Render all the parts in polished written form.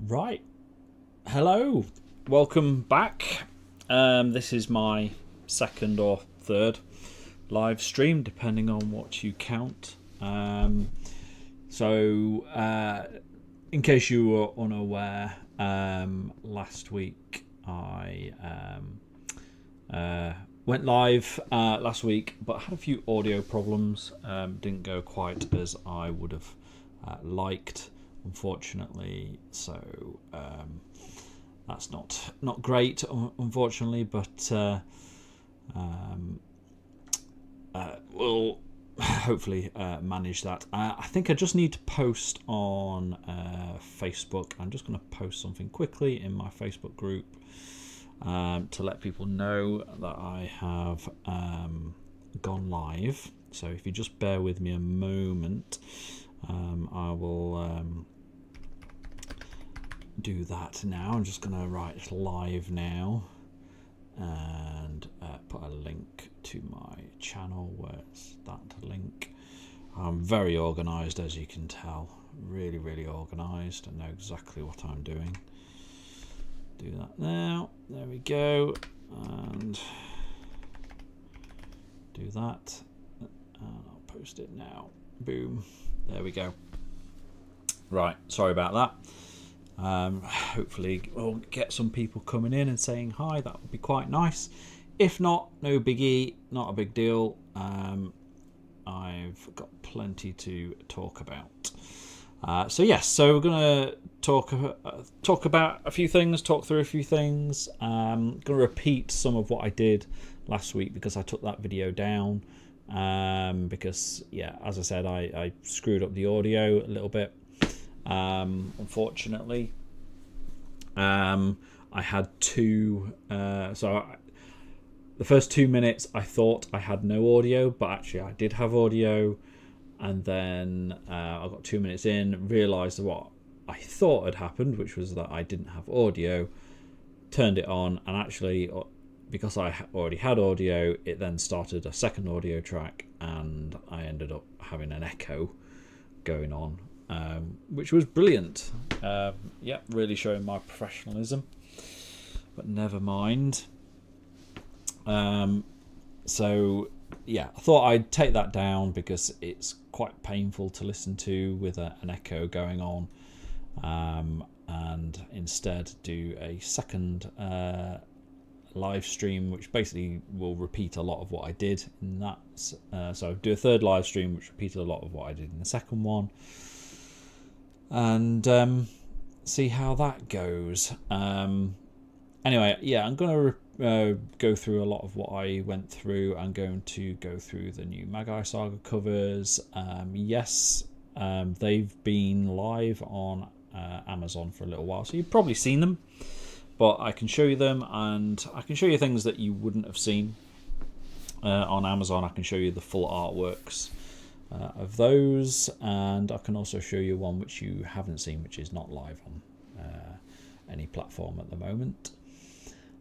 Right. Hello. Welcome back. This is my second or third live stream, depending on what you count. In case you were unaware, last week I went live last week, but had a few audio problems. Didn't go quite as I would have liked, unfortunately. So that's not great, unfortunately. But we'll hopefully manage that. I think I just need to post on Facebook. I'm just going to post something quickly in my Facebook group to let people know that I have gone live. So if you just bear with me a moment, I will do that now. I'm just going to write live now and put a link to my channel. Where's that link? I'm very organised, as you can tell. Really organised. I know exactly what I'm doing. Do that now. There we go. And do that. And I'll post it now. Boom. There we go. Right. Sorry about that. Hopefully we'll get some people coming in and saying hi. That would be quite nice. If not, no biggie. Not a big deal. I've got plenty to talk about. So we're going to talk about a few things, talk through a few things. Going to repeat some of what I did last week because I took that video down. Because, as I said, I screwed up the audio a little bit. Unfortunately, I had two. The first 2 minutes, I thought I had no audio, but actually I did have audio. And then I got 2 minutes in, realised what I thought had happened, which was that I didn't have audio, turned it on, and actually, because I already had audio, it then started a second audio track, and I ended up having an echo going on, which was brilliant. Really showing my professionalism, but never mind. I thought I'd take that down because it's quite painful to listen to with an echo going on, and instead do a second live stream, which basically will repeat a lot of what I did in that. So do a third live stream, which repeated a lot of what I did in the second one, and see how that goes. Anyway, I'm going to go through a lot of what I went through. I'm going to go through the new Magi Saga covers. They've been live on Amazon for a little while, so you've probably seen them, but I can show you them, and I can show you things that you wouldn't have seen on Amazon. I can show you the full artworks of those, and I can also show you one which you haven't seen, which is not live on any platform at the moment.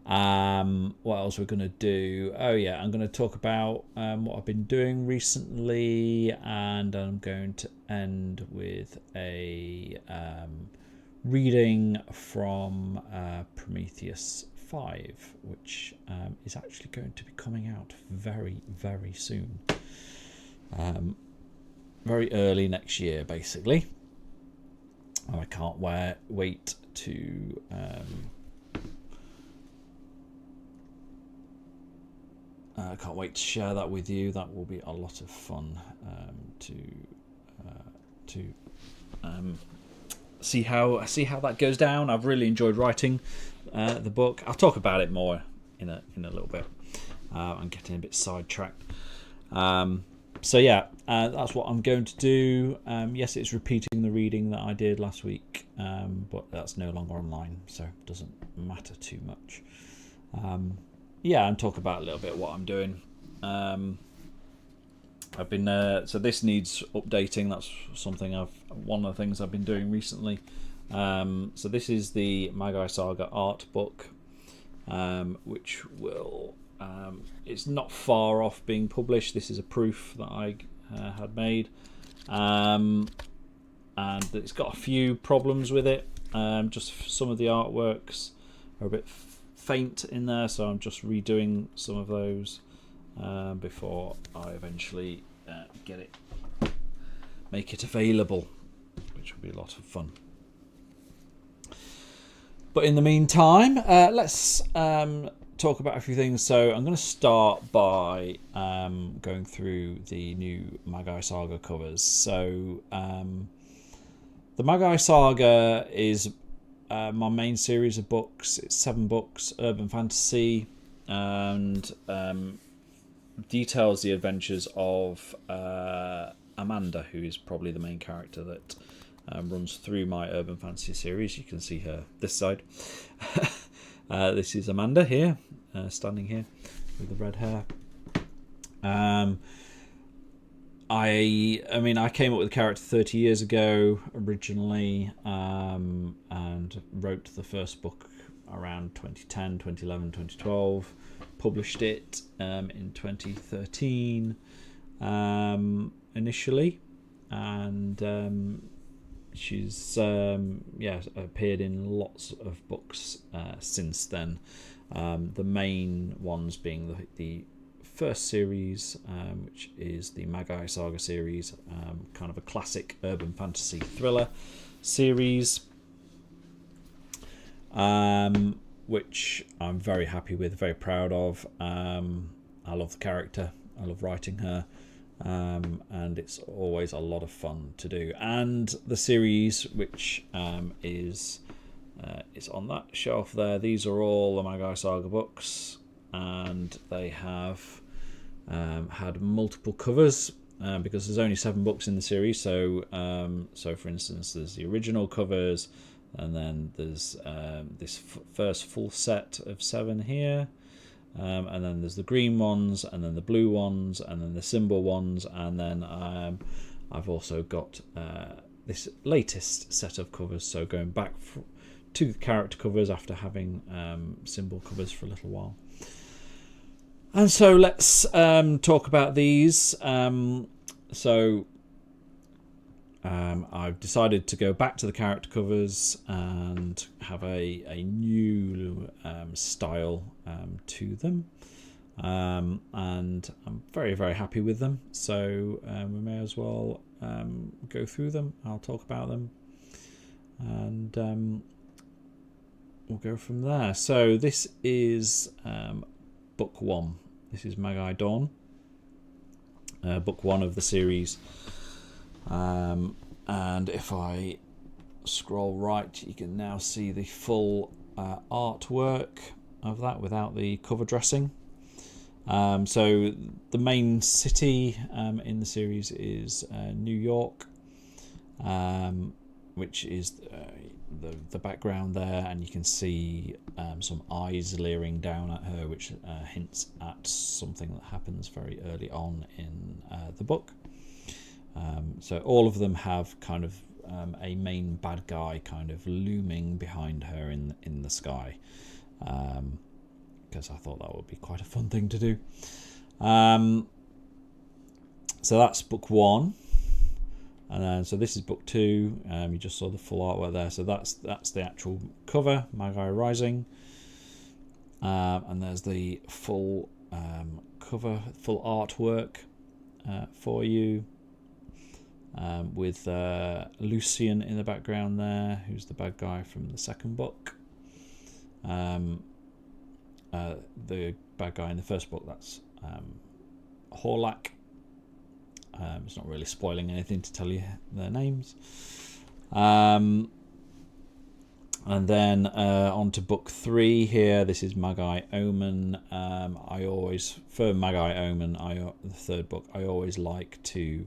What else we're going to do? I'm going to talk about what I've been doing recently, and I'm going to end with a reading from Prometheus 5, which is actually going to be coming out very, very soon. Very early next year, basically. And I can't wait to I can't wait to share that with you. That will be a lot of fun to see how that goes down. I've really enjoyed writing the book. I'll talk about it more in a little bit. I'm getting a bit sidetracked. That's what I'm going to do. Yes, it's repeating the reading that I did last week, but that's no longer online, so it doesn't matter too much. And talk about a little bit what I'm doing. I've been so this needs updating. That's one of the things I've been doing recently. So this is the Magi Saga art book, which will it's not far off being published. This is a proof that I had made, and it's got a few problems with it. Just some of the artworks are a bit faint in there, so I'm just redoing some of those before I eventually make it available, which will be a lot of fun. But in the meantime, let's talk about a few things. So I'm going to start by going through the new Magi Saga covers. So the Magi Saga is my main series of books. It's 7 books, urban fantasy, and details the adventures of Amanda, who is probably the main character that runs through my urban fantasy series. You can see her this side. This is Amanda here, standing here with the red hair. I mean, I came up with the character 30 years ago originally, and wrote the first book around 2010, 2011, 2012. Published it in 2013 initially, and she's appeared in lots of books since then. The main ones being the first series, which is the Magi Saga series, kind of a classic urban fantasy thriller series, which I'm very happy with, very proud of. I love the character, I love writing her, and it's always a lot of fun to do. And the series, which is on that shelf there, these are all the Magi Saga books, and they have had multiple covers because there's only 7 books in the series. So for instance, there's the original covers, and then there's this first full set of 7 here, and then there's the green ones, and then the blue ones, and then the symbol ones, and then I've also got this latest set of covers, so going back to the character covers after having symbol covers for a little while. And so let's talk about these. I've decided to go back to the character covers and have a new style to them, and I'm very, very happy with them. So we may as well go through them. I'll talk about them, and we'll go from there. So this is book 1. This is Magi Dawn, book 1 of the series. And if I scroll right, you can now see the full artwork of that without the cover dressing. So the main city in the series is New York, which is the background there, and you can see some eyes leering down at her, which hints at something that happens very early on in the book. So all of them have kind of a main bad guy kind of looming behind her in the sky, because I thought that would be quite a fun thing to do. So that's book 1. And then, so this is book 2. You just saw the full artwork there. So that's the actual cover, Magi Rising. And there's the full cover, full artwork for you, with Lucian in the background there, who's the bad guy from the second book. The bad guy in the first book, that's Horlak. It's not really spoiling anything to tell you their names. And then on to book 3 here. This is Magi Omen. For Magi Omen, the third book, I always like to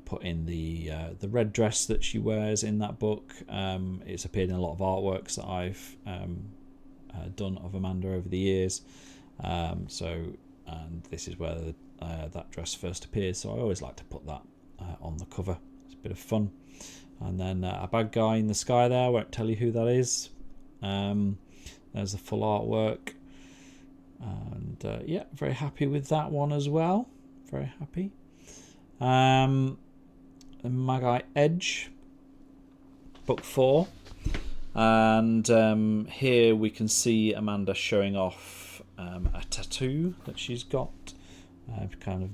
put in the red dress that she wears in that book. It's appeared in a lot of artworks that I've done of Amanda over the years. And this is where that dress first appears, so I always like to put that on the cover. It's a bit of fun. And then a bad guy in the sky there, I won't tell you who that is. There's the full artwork, and yeah, very happy with that one as well. Very happy. Magi Edge, book 4. And here we can see Amanda showing off a tattoo that she's got. Kind of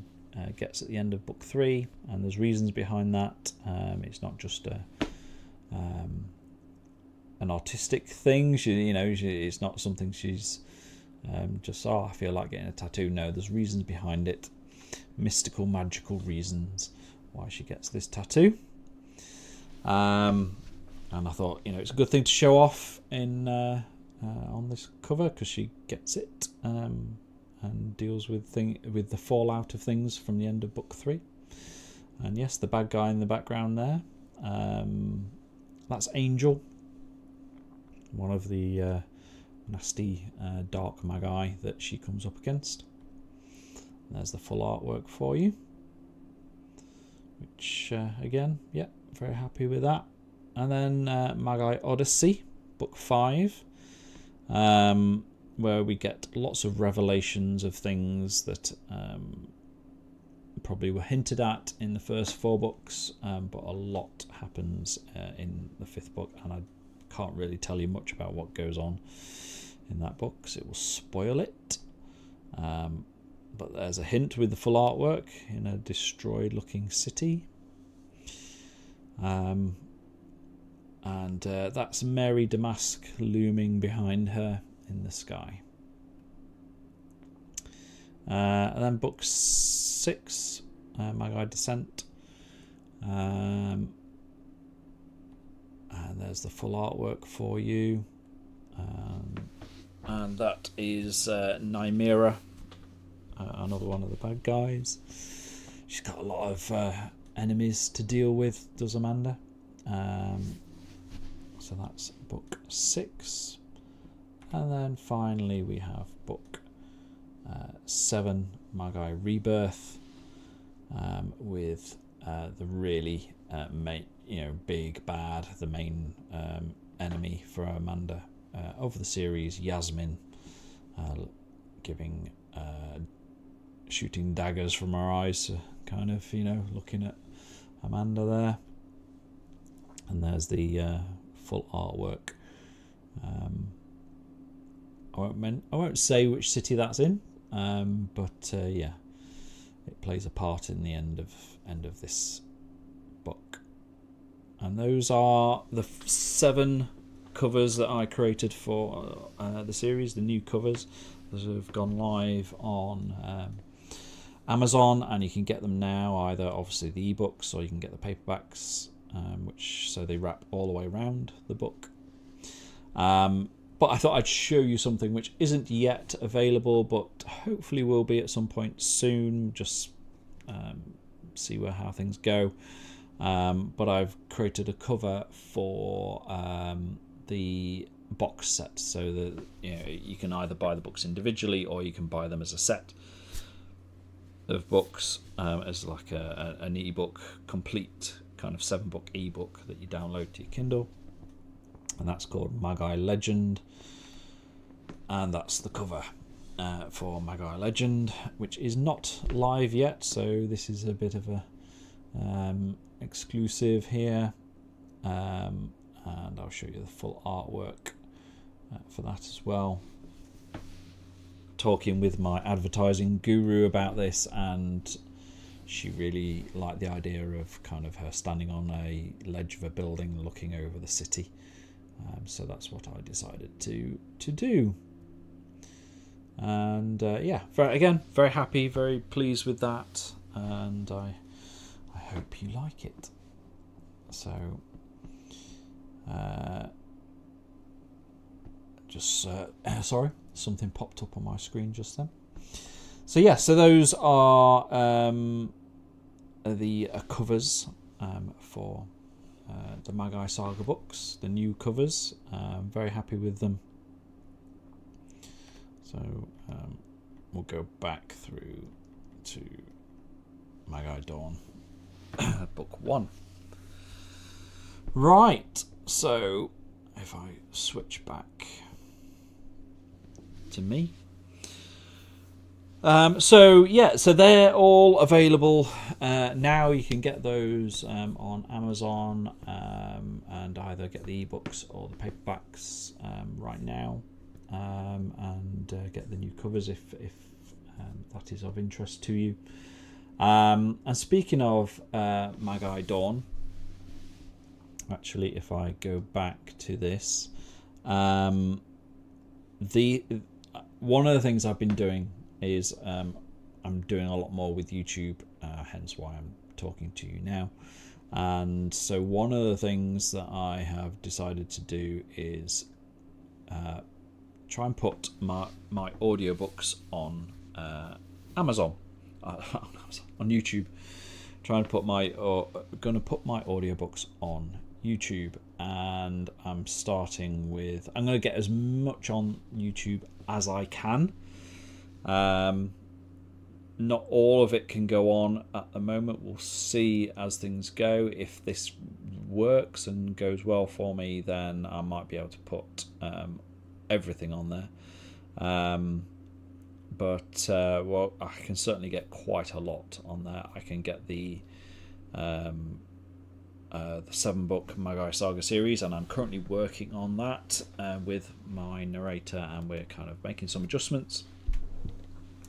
gets at the end of book 3, and there's reasons behind that. It's not just an artistic thing. It's not something she's just, I feel like getting a tattoo. No, there's reasons behind it, mystical, magical reasons why she gets this tattoo. And I thought, it's a good thing to show off in on this cover, because she gets it and deals with the fallout of things from the end of book 3. And yes, the bad guy in the background there, that's Angel, one of the nasty dark magi that she comes up against. And there's the full artwork for you, which again, yeah, very happy with that. And then Magi Odyssey, book 5, where we get lots of revelations of things that probably were hinted at in the first 4 books, but a lot happens in the 5th book, and I can't really tell you much about what goes on in that book because it will spoil it. But there's a hint with the full artwork in a destroyed looking city. And that's Mary Damask looming behind her in the sky. And then book 6, Magi Descent. And there's the full artwork for you. And that is Nymera, another one of the bad guys. She's got a lot of enemies to deal with, does Amanda. So that's book 6. And then finally we have book 7, Magi Rebirth, with the really big bad, the main enemy for Amanda of the series, Yasmin, shooting daggers from her eyes, kind of, looking at Amanda there. And there's the full artwork. I won't say which city that's in, but yeah, it plays a part in the end of this book. And those are the 7 covers that I created for the series, the new covers. Those have gone live on Amazon, and you can get them now, either obviously the ebooks or you can get the paperbacks, so they wrap all the way around the book. But I thought I'd show you something which isn't yet available, but hopefully will be at some point soon. Just see how things go. But I've created a cover for the box set, so that you can either buy the books individually or you can buy them as a set of books, as like an ebook, complete kind of 7-book ebook that you download to your Kindle. And that's called Magi Legend, and that's the cover for Magi Legend, which is not live yet, so this is a bit of a exclusive here, and I'll show you the full artwork for that as well. Talking with my advertising guru about this, and she really liked the idea of kind of her standing on a ledge of a building looking over the city. So that's what I decided to do. And yeah, very happy, very pleased with that, and I hope you like it. So sorry, something popped up on my screen just then. So yeah, so those are the covers for the Magi Saga books, the new covers. Very happy with them. So we'll go back through to Magi Dawn, book 1. Right, so if I switch back to me. So they're all available now. You can get those on Amazon and either get the ebooks or the paperbacks right now, and get the new covers if that is of interest to you. And speaking of Magi Dawn, actually, if I go back to this, one of the things I've been doing is I'm doing a lot more with YouTube, hence why I'm talking to you now. And so one of the things that I have decided to do is try and put my audiobooks on Amazon, on YouTube. Going to put my audiobooks on YouTube, and I'm going to get as much on YouTube as I can. Not all of it can go on at the moment. We'll see as things go. If this works and goes well for me, then I might be able to put everything on there. But I can certainly get quite a lot on there. I can get the 7-book Magi Saga series, and I'm currently working on that with my narrator, and we're kind of making some adjustments,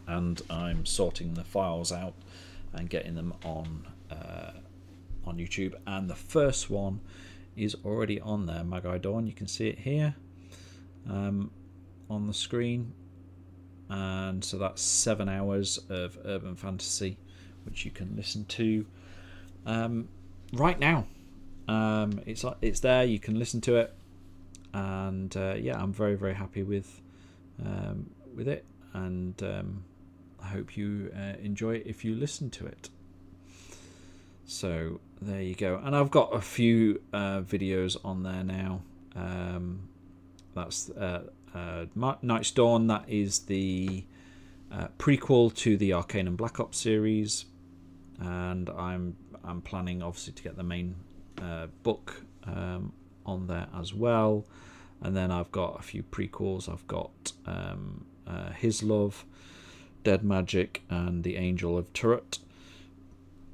and I'm sorting the files out and getting them on YouTube. And the first one is already on there, Magi Dawn. You can see it here on the screen, and so that's 7 hours of urban fantasy which you can listen to right now. It's there, you can listen to it, and I'm very, very happy with it, and I hope you enjoy it if you listen to it. So there you go. And I've got a few videos on there now. That's Night's Dawn. That is the prequel to the Arcane and Black Ops series, and I'm planning obviously to get the main book on there as well. And then I've got a few prequels. I've got His Love, Dead Magic, and The Angel of Turret,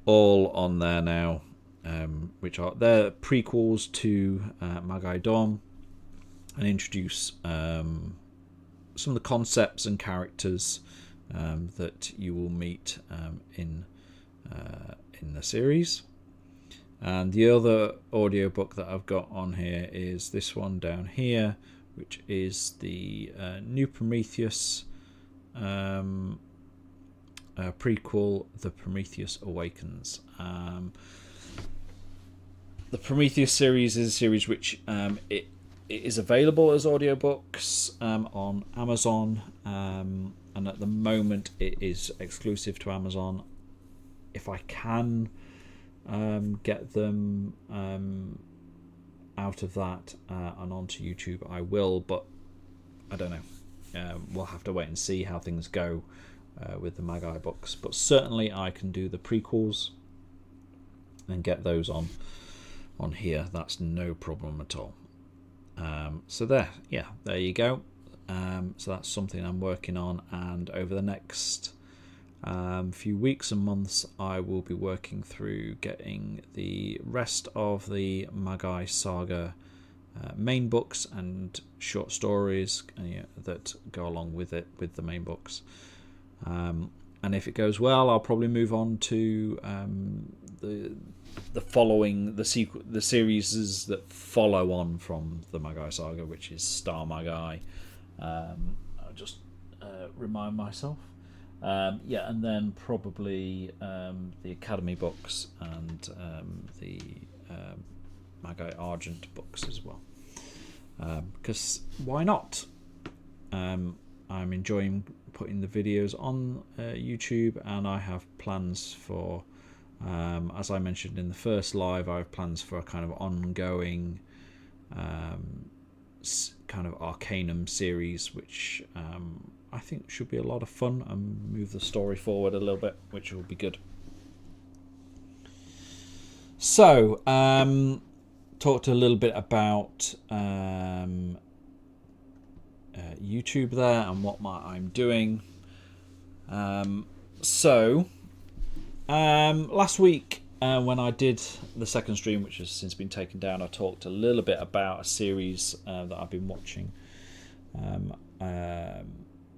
all on there now, which are they're prequels to Magi Dawn, and introduce some of the concepts and characters that you will meet in the series. And the other audiobook that I've got on here is this one down here, which is the new Prometheus prequel, The Prometheus Awakens. The Prometheus series is a series which it is available as audiobooks on Amazon, and at the moment it is exclusive to Amazon. If I can get them out of that and onto YouTube, I will, but I don't know. We'll have to wait and see how things go with the Magi books, but certainly I can do the prequels and get those on here. That's no problem at all. So there you go. So that's something I'm working on, and over the next few weeks and months I will be working through getting the rest of the Magi Saga main books and short stories that go along with it, with the main books. And if it goes well, I'll probably move on to the following the series that follow on from the Magi Saga, which is Star Magi. I'll just remind myself. And then probably the Academy books and the Magi Argent books as well. Because why not? I'm enjoying putting the videos on YouTube, and I have plans for, as I mentioned in the first live, I have plans for a kind of ongoing kind of Arcanum series, which I think should be a lot of fun and move the story forward a little bit, which will be good. So, talked a little bit about YouTube there and what I'm doing. Last week, when I did the second stream, which has since been taken down, I talked a little bit about a series that I've been watching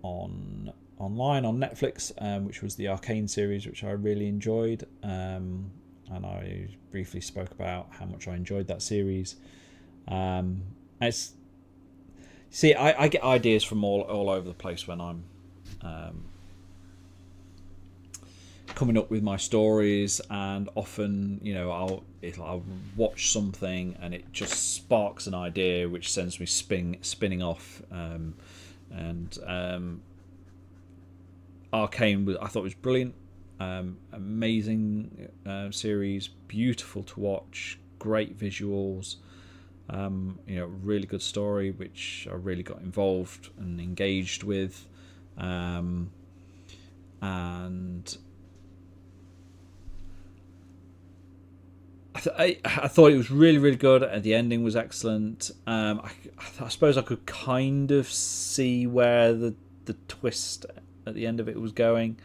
online on Netflix, which was the Arcane series, which I really enjoyed. And I briefly spoke about how much I enjoyed that series. I get ideas from all over the place when I'm coming up with my stories, and often, I'll watch something and it just sparks an idea which sends me spinning off. Arcane, I thought was brilliant, amazing series, beautiful to watch, great visuals, really good story which I really got involved and engaged with, and I thought it was really, really good, and the ending was excellent. I suppose I could kind of see where the twist at the end of it was going.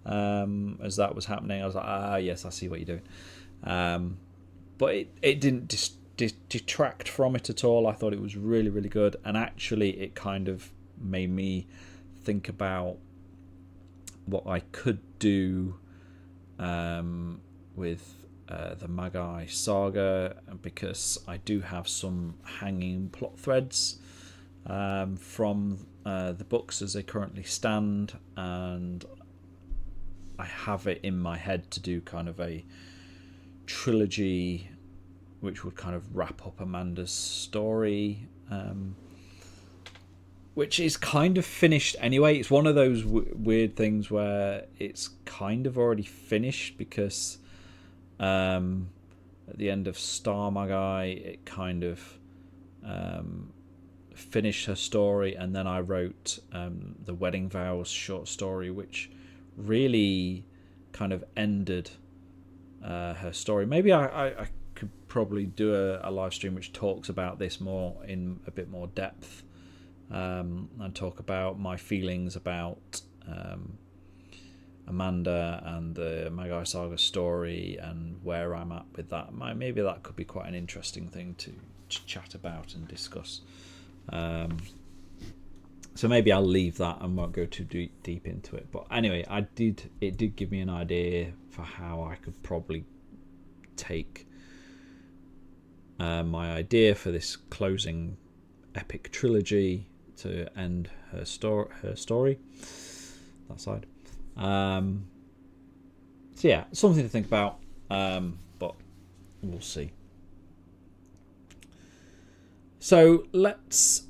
As that was happening, I was like, yes, I see what you're doing. But it didn't detract from it at all. I thought it was really, really good, and actually it kind of made me think about what I could do with the Magi Saga, because I do have some hanging plot threads from the books as they currently stand, and I have it in my head to do kind of a trilogy which would kind of wrap up Amanda's story, which is kind of finished anyway. It's one of those weird things where it's kind of already finished, because at the end of Star Magi, it kind of finished her story, and then I wrote the Wedding Vows short story, which really kind of ended her story. Maybe I could probably do a live stream which talks about this more in a bit more depth, and talk about my feelings about Amanda and the Magi Saga story and where I'm at with that. Maybe that could be quite an interesting thing to chat about and discuss. So maybe I'll leave that and won't go too deep into it. But anyway, it did give me an idea for how I could probably take my idea for this closing epic trilogy to end her story. That side. So yeah, something to think about, but we'll see. So let's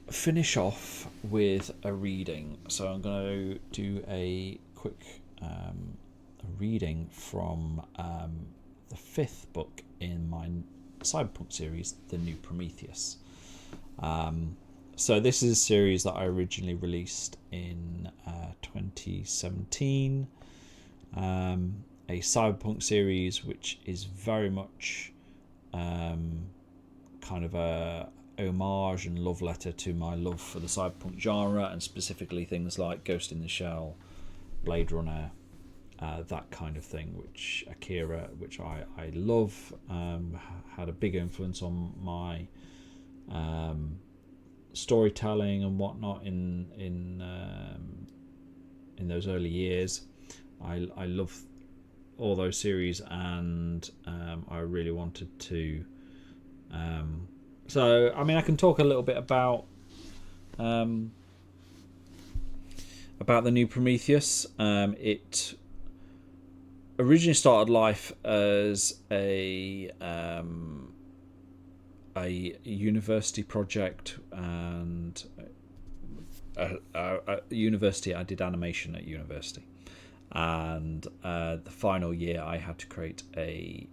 finish off with a reading. So I'm going to do a quick reading from the fifth book in my cyberpunk series, The New Prometheus. So this is a series that I originally released in 2017. A cyberpunk series which is very much kind of a homage and love letter to my love for the cyberpunk genre, and specifically things like Ghost in the Shell, Blade Runner, that kind of thing, which Akira, which I love, had a big influence on my storytelling and whatnot in those early years. I love all those series, and I really wanted to. So I mean, I can talk a little bit about the New Prometheus. It originally started life as a university project, and a university. I did animation at university, and the final year I had to create a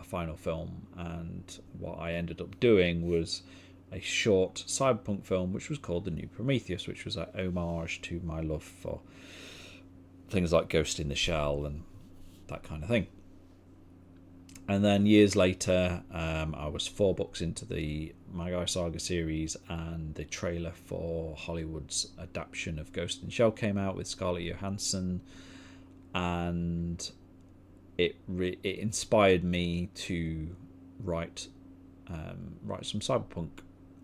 final film, and what I ended up doing was a short cyberpunk film which was called The New Prometheus, which was an homage to my love for things like Ghost in the Shell and that kind of thing. And then years later, I was 4 books into the Magi Saga series, and the trailer for Hollywood's adaptation of Ghost in the Shell came out with Scarlett Johansson, and it inspired me to write some cyberpunk.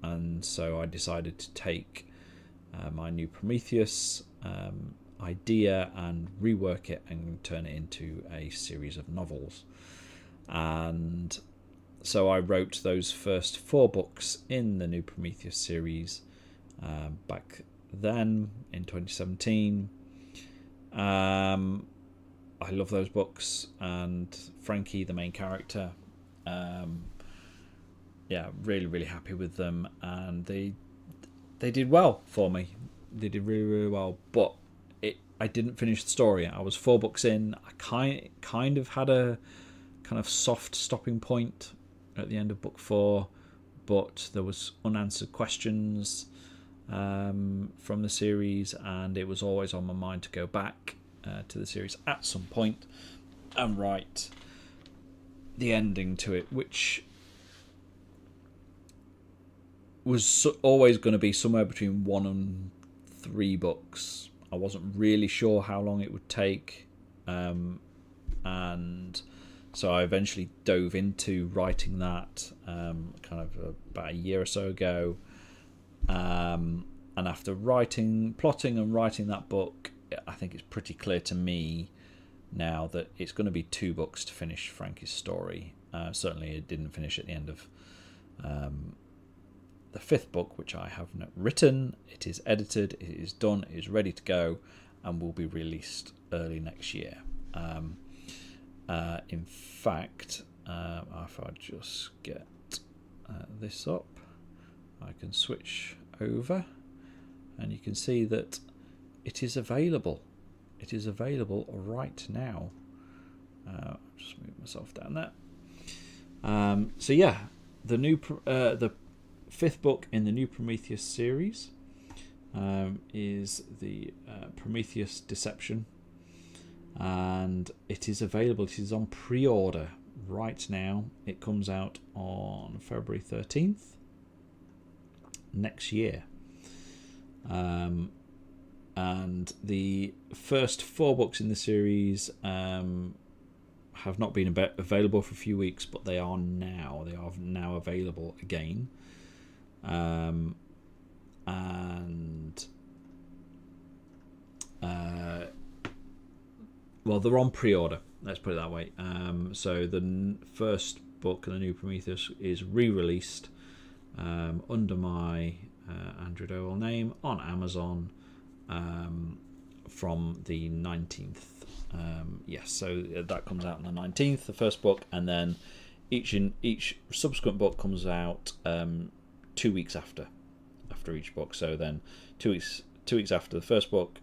And so I decided to take my new Prometheus idea and rework it and turn it into a series of novels. And so I wrote those first 4 books in the new Prometheus series back then in 2017. I love those books, and Frankie, the main character, really, really happy with them, and they did well for me. They did really, really well, but I didn't finish the story. I was 4 books in. I kind of had a kind of soft stopping point at the end of book 4, but there was unanswered questions from the series, and it was always on my mind to go back to the series at some point and write the ending to it, which was always going to be somewhere between 1 and 3 books. I wasn't really sure how long it would take, and so I eventually dove into writing that kind of about a year or so ago. And after plotting and writing that book, I think it's pretty clear to me now that it's going to be 2 books to finish Frankie's story. Certainly it didn't finish at the end of the 5th book, which I have written. It is edited, it is done, it is ready to go, and will be released early next year. In fact, if I just get this up, I can switch over, and you can see that it is available. It is available right now. I'll just move myself down there. So yeah, the 5th book in the new Prometheus series is the Prometheus Deception, and it is available. It is on pre-order right now. It comes out on February 13th next year. And the first 4 books in the series have not been available for a few weeks, but they are now available again. Well, they're on pre-order, let's put it that way. So the first book, The New Prometheus, is re-released under my Andrew Doyle name on Amazon from the 19th. So that comes out on the 19th, the first book, and then each subsequent book comes out 2 weeks after each book. So then 2 weeks after the first book,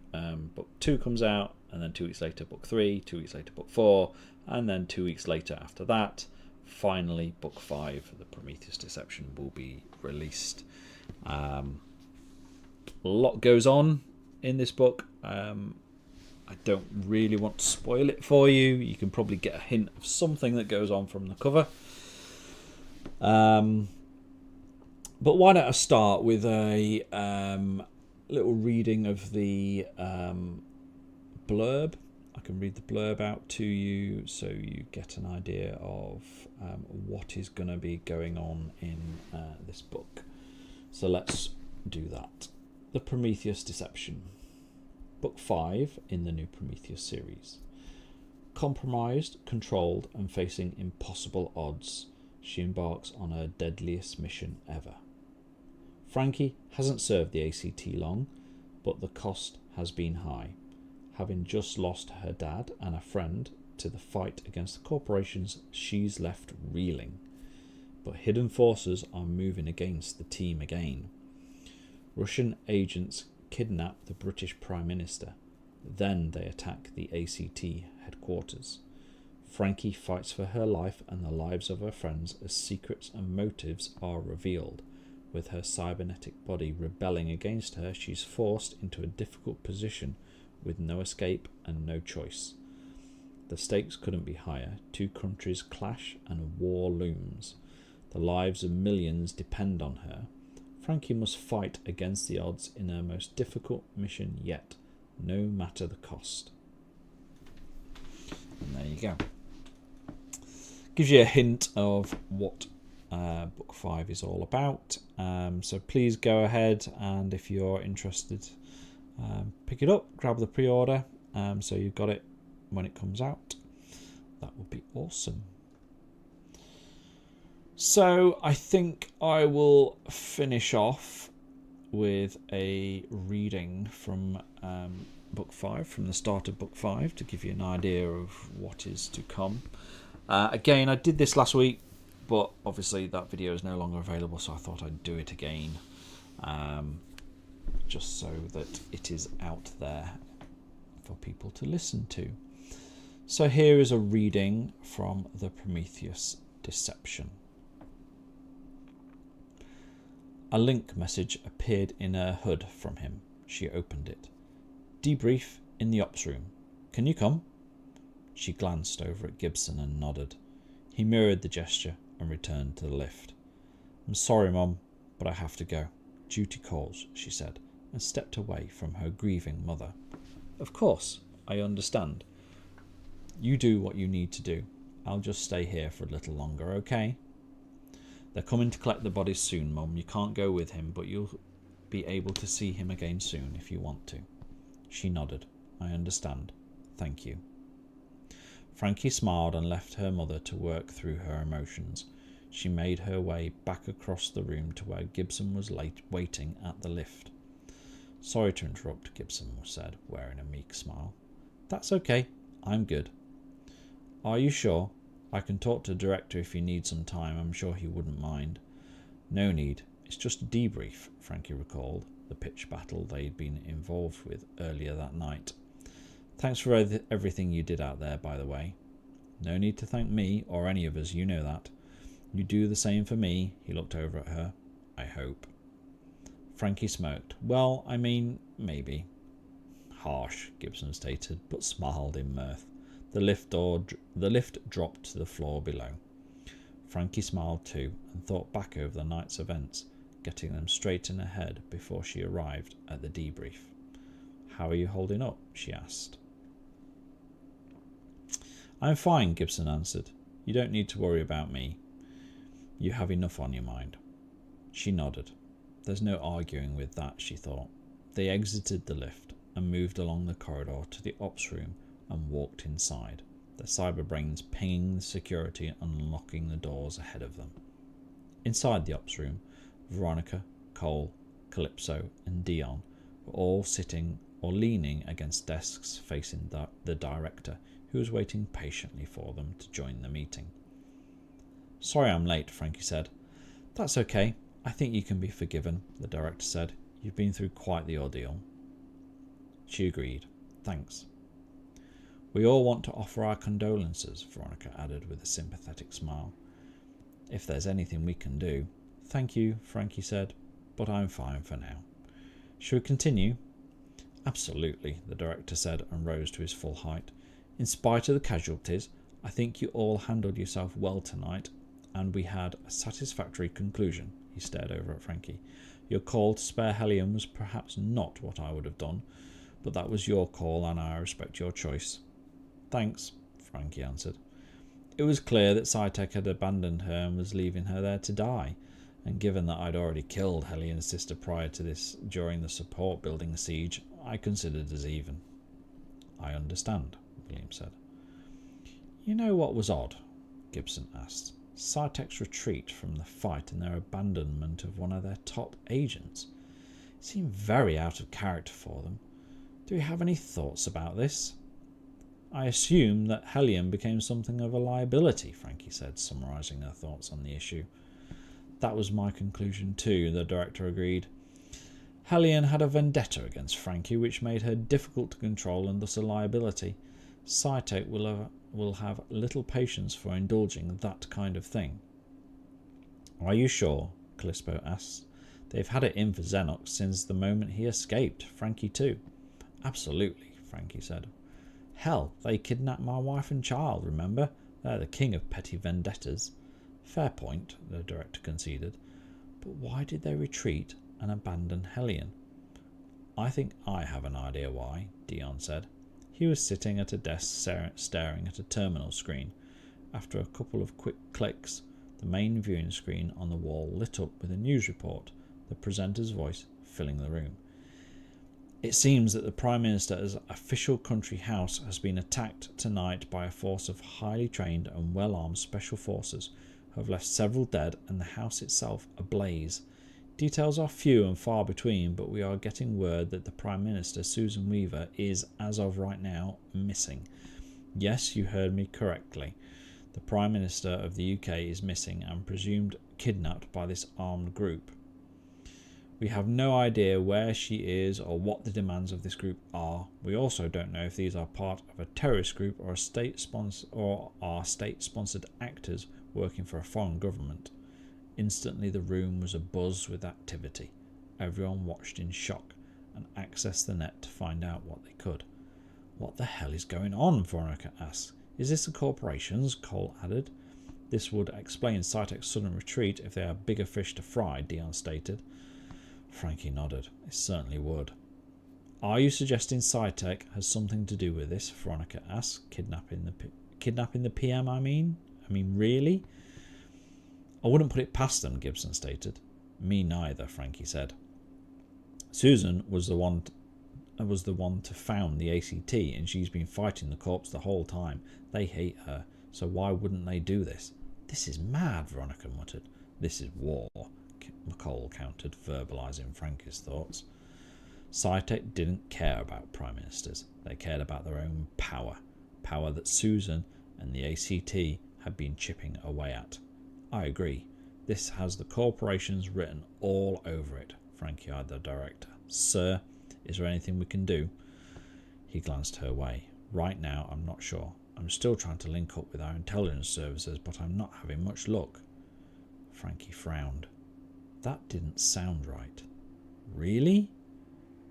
book 2 comes out, and then 2 weeks later book 3, 2 weeks later book 4, and then 2 weeks later after that, finally book 5, The Prometheus Deception, will be released. A lot goes on in this book. I don't really want to spoil it for you. You can probably get a hint of something that goes on from the cover. But why don't I start with a little reading of the blurb. I can read the blurb out to you so you get an idea of what is going to be going on in this book. So let's do that. The Prometheus Deception. Book 5 in the new Prometheus series. Compromised, controlled, and facing impossible odds, she embarks on her deadliest mission ever. Frankie hasn't served the ACT long, but the cost has been high, having just lost her dad and a friend to the fight against the corporations. She's left reeling, but hidden forces are moving against the team again. Russian agents kidnap the British Prime Minister, then they attack the ACT headquarters. Frankie fights for her life and the lives of her friends as secrets and motives are revealed. With her cybernetic body rebelling against her, she's forced into a difficult position with no escape and no choice. The stakes couldn't be higher. 2 countries clash and war looms. The lives of millions depend on her. Frankie must fight against the odds in her most difficult mission yet, no matter the cost. And there you go. Gives you a hint of what book 5 is all about. So please go ahead, and if you're interested, pick it up, grab the pre-order, so you've got it when it comes out. That would be awesome. So I think I will finish off with a reading from book 5, from the start of book 5, to give you an idea of what is to come. Again, I did this last week, but obviously that video is no longer available, so I thought I'd do it again, just so that it is out there for people to listen to. So here is a reading from the Prometheus Deception. A link message appeared in her HUD from him. She opened it. Debrief in the ops room. Can you come? She glanced over at Gibson and nodded. He mirrored the gesture and returned to the lift. I'm sorry, Mum, but I have to go. Duty calls, she said, and stepped away from her grieving mother. Of course, I understand. You do what you need to do. I'll just stay here for a little longer, okay? They're coming to collect the bodies soon, Mum. You can't go with him, but you'll be able to see him again soon if you want to. She nodded. I understand. Thank you. Frankie smiled and left her mother to work through her emotions. She made her way back across the room to where Gibson was waiting at the lift. Sorry to interrupt, Gibson said, wearing a meek smile. That's okay. I'm good. Are you sure? I can talk to the director if you need some time. I'm sure he wouldn't mind. No need. It's just a debrief, Frankie recalled the pitch battle they'd been involved with earlier that night. Thanks for everything you did out there, by the way. No need to thank me or any of us, you know that. You do the same for me, he looked over at her. I hope. Frankie smirked. Well, I mean, maybe. Harsh, Gibson stated, but smiled in mirth. The lift dropped to the floor below. Frankie smiled too and thought back over the night's events, getting them straight in her head before she arrived at the debrief. How are you holding up? She asked. I'm fine, Gibson answered. You don't need to worry about me. You have enough on your mind. She nodded. There's no arguing with that, she thought. They exited the lift and moved along the corridor to the ops room and walked inside, their cyber brains pinging the security and unlocking the doors ahead of them. Inside the ops room, Veronica, Cole, Calypso and Dion were all sitting or leaning against desks facing the director, who was waiting patiently for them to join the meeting. Sorry I'm late, Frankie said. That's okay. I think you can be forgiven, the director said. You've been through quite the ordeal. She agreed. Thanks. We all want to offer our condolences, Veronica added with a sympathetic smile. If there's anything we can do. Thank you, Frankie said, but I'm fine for now. Shall we continue? Absolutely, the director said and rose to his full height. In spite of the casualties, I think you all handled yourself well tonight, and we had a satisfactory conclusion. He stared over at Frankie. Your call to spare Hellion was perhaps not what I would have done, but that was your call and I respect your choice. Thanks, Frankie answered. It was clear that Psytech had abandoned her and was leaving her there to die, and given that I'd already killed Hellion's sister prior to this during the support building siege, I considered us even. I understand, William said. You know what was odd? Gibson asked. Psytech's retreat from the fight and their abandonment of one of their top agents. It seemed very out of character for them. Do you have any thoughts about this? I assume that Hellion became something of a liability, Frankie said, summarising her thoughts on the issue. That was my conclusion too, the director agreed. Hellion had a vendetta against Frankie, which made her difficult to control and thus a liability. Psytech will have little patience for indulging that kind of thing. Are you sure? Callisto asked. They've had it in for Xenox since the moment he escaped, Frankie too. Absolutely, Frankie said. Hell, they kidnapped my wife and child, remember? They're the king of petty vendettas. Fair point, the director conceded. But why did they retreat and abandon Hellion? I think I have an idea why, Dion said. He was sitting at a desk staring at a terminal screen. After a couple of quick clicks, the main viewing screen on the wall lit up with a news report, the presenter's voice filling the room. It seems that the Prime Minister's official country house has been attacked tonight by a force of highly trained and well-armed special forces who have left several dead and the house itself ablaze. Details are few and far between, but we are getting word that the Prime Minister, Susan Weaver, is, as of right now, missing. Yes, you heard me correctly. The Prime Minister of the UK is missing and presumed kidnapped by this armed group. We have no idea where she is or what the demands of this group are. We also don't know if these are part of a terrorist group or are state-sponsored actors working for a foreign government. Instantly the room was abuzz with activity. Everyone watched in shock and accessed the net to find out what they could. What the hell is going on? Veronica asked. Is this the corporations? Cole added. This would explain Cytek's sudden retreat if they are bigger fish to fry, Dion stated. Frankie nodded. It certainly would. Are you suggesting Cytek has something to do with this? Veronica asked. Kidnapping the PM, I mean, really? I wouldn't put it past them, Gibson stated. Me neither, Frankie said. Susan was the one to found the ACT, and she's been fighting the corps the whole time. They hate her, so why wouldn't they do this? This is mad, Veronica muttered. This is war, McCall countered, verbalising Frankie's thoughts. Cytek didn't care about prime ministers. They cared about their own power that Susan and the ACT had been chipping away at. I agree. This has the corporations written all over it, Frankie eyed the director. Sir, is there anything we can do? He glanced her way. Right now, I'm not sure. I'm still trying to link up with our intelligence services, but I'm not having much luck. Frankie frowned. That didn't sound right. Really?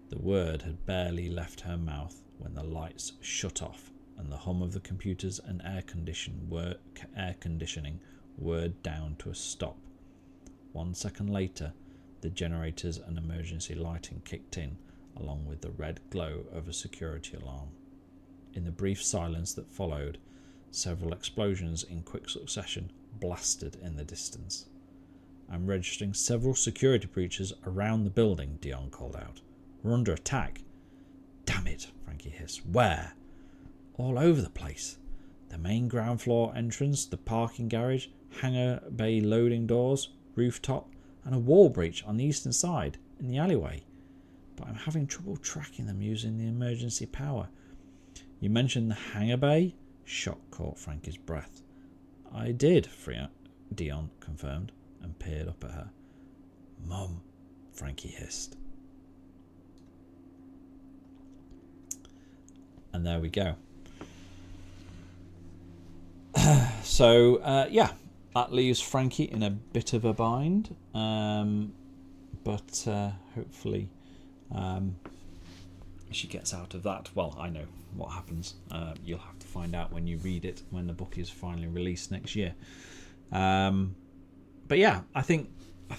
The word had barely left her mouth when the lights shut off and the hum of the computers and air conditioning whirred down to a stop. 1 second later, the generators and emergency lighting kicked in, along with the red glow of a security alarm. In the brief silence that followed, several explosions in quick succession blasted in the distance. I'm registering several security breaches around the building, Dion called out. We're under attack. Damn it, Frankie hissed. Where? All over the place. The main ground floor entrance, the parking garage, hangar bay loading doors, rooftop, and a wall breach on the eastern side in the alleyway. But I'm having trouble tracking them using the emergency power. You mentioned the hangar bay? Shock caught Frankie's breath. I did, Dion confirmed and peered up at her. Mum, Frankie hissed. And there we go. So, that leaves Frankie in a bit of a bind. But hopefully she gets out of that. Well, I know what happens. You'll have to find out when you read it, when the book is finally released next year. But yeah, I think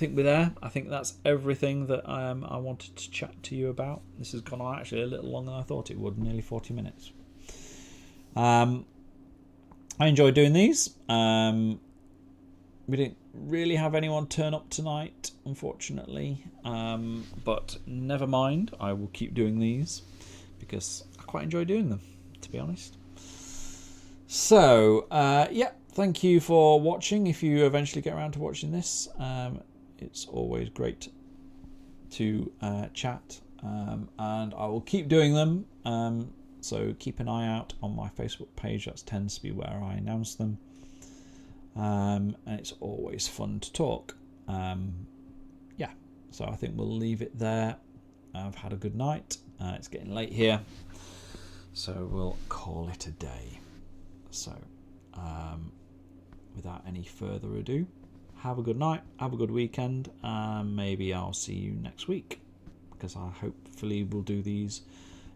we're there. I think that's everything that I wanted to chat to you about. This has gone on actually a little longer than I thought it would, nearly 40 minutes. I enjoy doing these. We didn't really have anyone turn up tonight, unfortunately. But never mind. I will keep doing these because I quite enjoy doing them, to be honest. So, thank you for watching. If you eventually get around to watching this, it's always great to chat. And I will keep doing them. So keep an eye out on my Facebook page. That tends to be where I announce them. And it's always fun to talk. So I think we'll leave it there. I've had a good night. It's getting late here, so we'll call it a day. So without any further ado, have a good night, have a good weekend, and maybe I'll see you next week, because I hopefully will do these